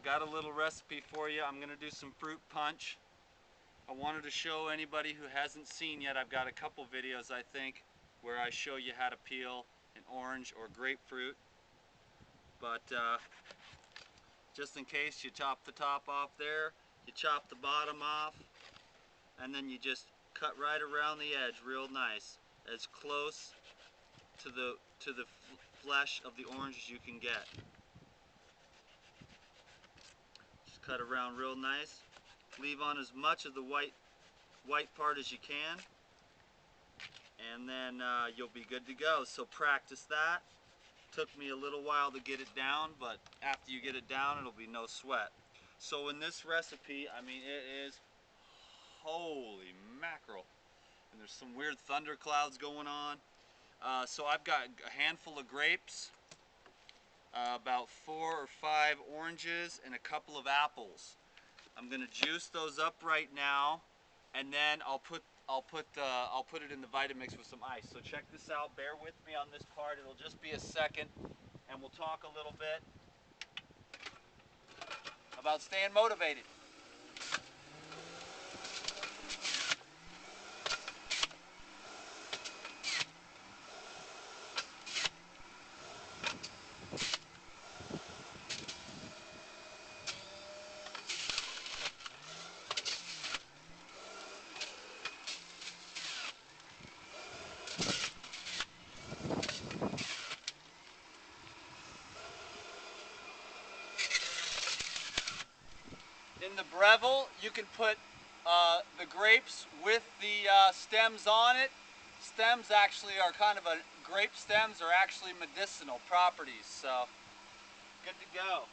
got a little recipe for you. I'm gonna do some fruit punch. I wanted to show anybody who hasn't seen yet, I've got a couple videos I think where I show you how to peel an orange or grapefruit. But just in case, you chop the top off there, you chop the bottom off, and then you just cut right around the edge real nice, as close to the flesh of the orange as you can get. Just cut around real nice. Leave on as much of the white part as you can, and then you'll be good to go. So practice that. Took me a little while to get it down, but after you get it down, it'll be no sweat. So in this recipe, I mean, it is holy mackerel, and there's some weird thunder clouds going on. So I've got a handful of grapes, about 4 or 5 oranges, and a couple of apples. I'm gonna juice those up right now, and then I'll put it in the vita-mix with some ice. So check this out. Bear with me on this part. It'll just be a second, and we'll talk a little bit about staying motivated. In the Breville, you can put the grapes with the stems on it. Stems actually are kind of grape stems are actually medicinal properties, so good to go.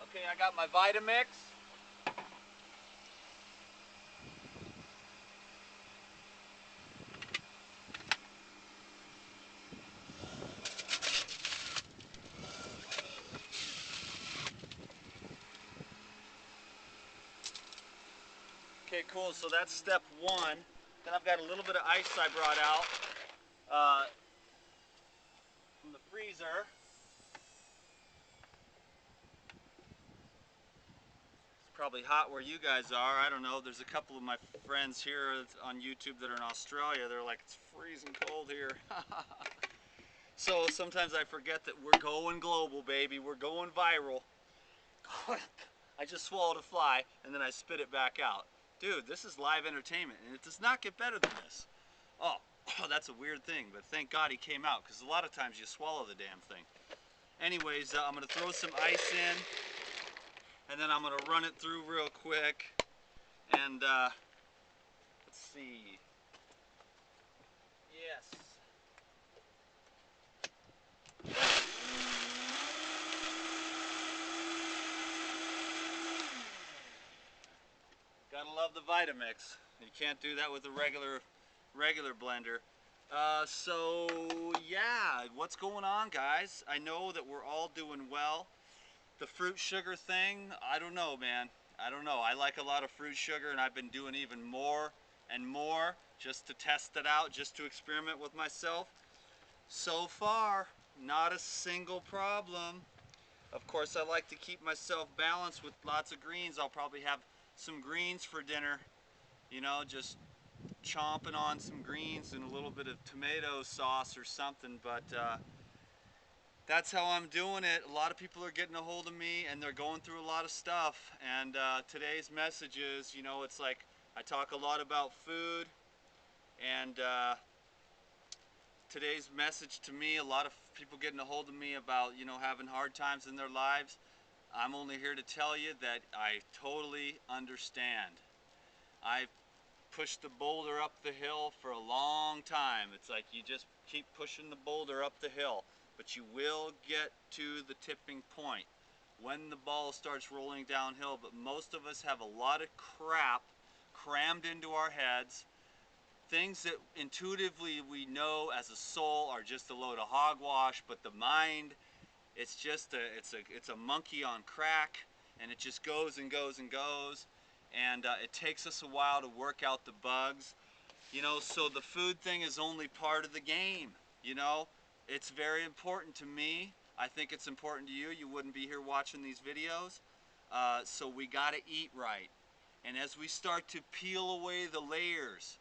Okay, I got my vita-mix. Okay, cool, so that's step 1. Then I've got a little bit of ice I brought out from the freezer. It's probably hot where you guys are. I don't know. There's a couple of my friends here on YouTube that are in Australia. They're like, it's freezing cold here. So sometimes I forget that we're going global, baby. We're going viral. I just swallowed a fly and then I spit it back out. Dude, this is live entertainment, and it does not get better than this. Oh, that's a weird thing, but thank God he came out, because a lot of times you swallow the damn thing. Anyways, I'm going to throw some ice in, and then I'm going to run it through real quick, and let's see. Yes. Gotta love the vita-mix. You can't do that with a regular blender. So yeah, what's going on, guys? I know that we're all doing well. The fruit sugar thing, I don't know, man. I don't know. I like a lot of fruit sugar, and I've been doing even more and more just to test it out, just to experiment with myself. So far, not a single problem. Of course, I like to keep myself balanced with lots of greens. I'll probably have some greens for dinner, you know, just chomping on some greens and a little bit of tomato sauce or something, but that's how I'm doing it. A lot of people are getting a hold of me, and they're going through a lot of stuff, and today's message is, you know, it's like I talk a lot about food, and today's message to me, a lot of people getting a hold of me about, you know, having hard times in their lives. I'm only here to tell you that I totally understand. I've pushed the boulder up the hill for a long time. It's like you just keep pushing the boulder up the hill, but you will get to the tipping point when the ball starts rolling downhill. But most of us have a lot of crap crammed into our heads, things that intuitively we know as a soul are just a load of hogwash, but the mind, it's just it's a monkey on crack, and it just goes and goes and goes, and it takes us a while to work out the bugs, you know. So the food thing is only part of the game, you know. It's very important to me. I think it's important to you. You wouldn't be here watching these videos. So we got to eat right. And as we start to peel away the layers,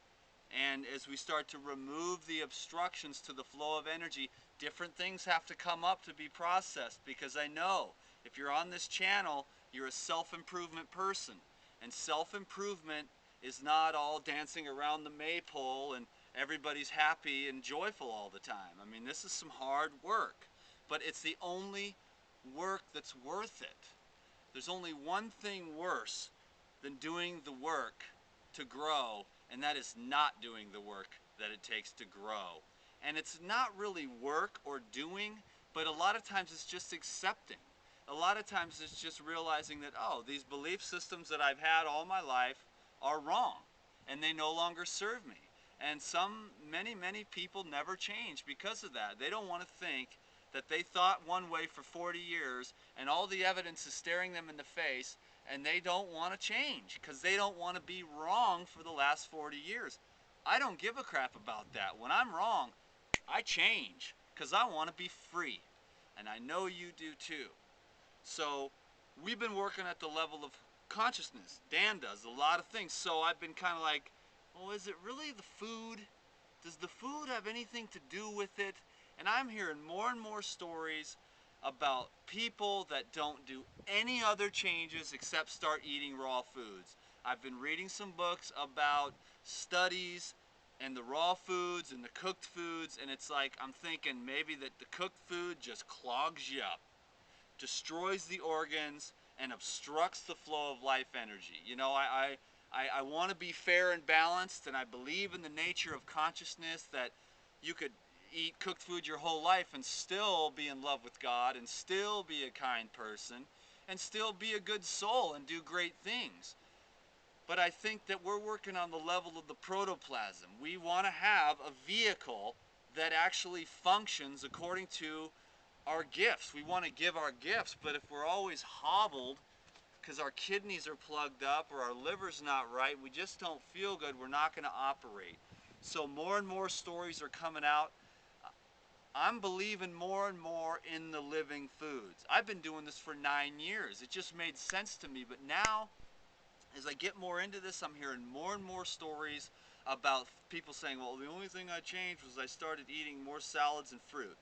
and as we start to remove the obstructions to the flow of energy, different things have to come up to be processed, because I know if you're on this channel, you're a self-improvement person. And self-improvement is not all dancing around the maypole and everybody's happy and joyful all the time. I mean, this is some hard work, but it's the only work that's worth it. There's only one thing worse than doing the work to grow, and that is not doing the work that it takes to grow. And it's not really work or doing, but a lot of times it's just accepting. A lot of times it's just realizing that, oh, these belief systems that I've had all my life are wrong, and they no longer serve me. And many people never change because of that. They don't want to think that they thought one way for 40 years, and all the evidence is staring them in the face, and they don't want to change because they don't want to be wrong for the last 40 years. I don't give a crap about that. When I'm wrong, I change because I want to be free. And I know you do too. So we've been working at the level of consciousness. Dan does a lot of things. So I've been kind of like, well, is it really the food? Does the food have anything to do with it? And I'm hearing more and more stories about people that don't do any other changes except start eating raw foods. I've been reading some books about studies and the raw foods and the cooked foods, and it's like I'm thinking maybe that the cooked food just clogs you up, destroys the organs, and obstructs the flow of life energy. You know, I want to be fair and balanced, and I believe in the nature of consciousness, that you could eat cooked food your whole life and still be in love with God, and still be a kind person, and still be a good soul and do great things. But I think that we're working on the level of the protoplasm. We want to have a vehicle that actually functions according to our gifts. We want to give our gifts, but if we're always hobbled because our kidneys are plugged up or our liver's not right, we just don't feel good, we're not going to operate. So more and more stories are coming out. I'm believing more and more in the living foods. I've been doing this for 9 years. It just made sense to me. But now, as I get more into this, I'm hearing more and more stories about people saying, well, the only thing I changed was I started eating more salads and fruit,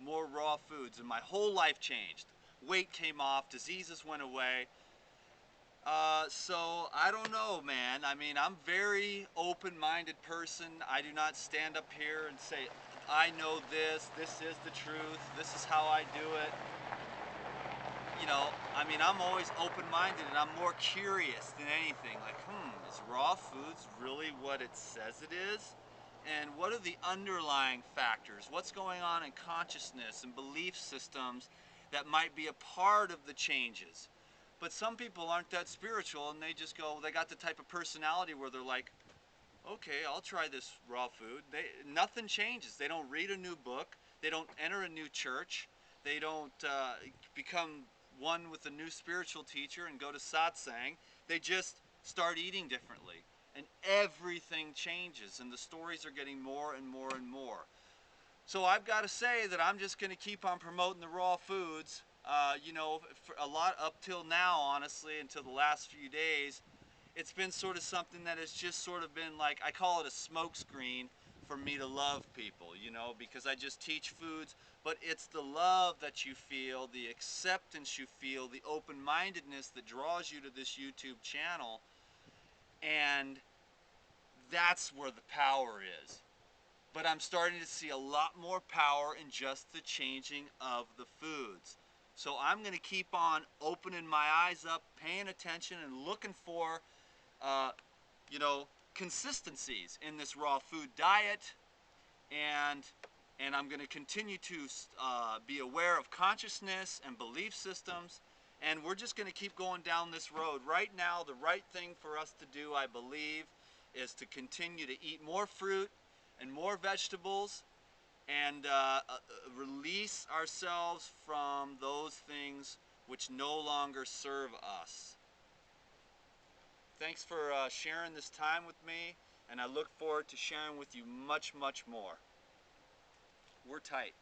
more raw foods, and my whole life changed. Weight came off, diseases went away. So I don't know, man. I mean, I'm a very open-minded person. I do not stand up here and say, I know this is the truth, this is how I do it. You know, I mean, I'm always open-minded, and I'm more curious than anything. Like, is raw foods really what it says it is? And what are the underlying factors? What's going on in consciousness and belief systems that might be a part of the changes? But some people aren't that spiritual, and they just go, they got the type of personality where they're like, okay, I'll try this raw food. Nothing changes. They don't read a new book. They don't enter a new church. They don't become one with a new spiritual teacher and go to satsang. They just start eating differently. And everything changes, and the stories are getting more and more and more. So I've got to say that I'm just going to keep on promoting the raw foods. You know, for a lot up till now, honestly, until the last few days, it's been sort of something that has just sort of been like, I call it a smoke screen for me to love people, you know, because I just teach foods, but it's the love that you feel, the acceptance you feel, the open-mindedness that draws you to this YouTube channel, and that's where the power is. But I'm starting to see a lot more power in just the changing of the foods. So I'm going to keep on opening my eyes up, paying attention, and looking for, you know, consistencies in this raw food diet. And I'm going to continue to be aware of consciousness and belief systems. And we're just going to keep going down this road. Right now, the right thing for us to do, I believe, is to continue to eat more fruit and more vegetables, and release ourselves from those things which no longer serve us. Thanks for sharing this time with me, and I look forward to sharing with you much more. We're tight.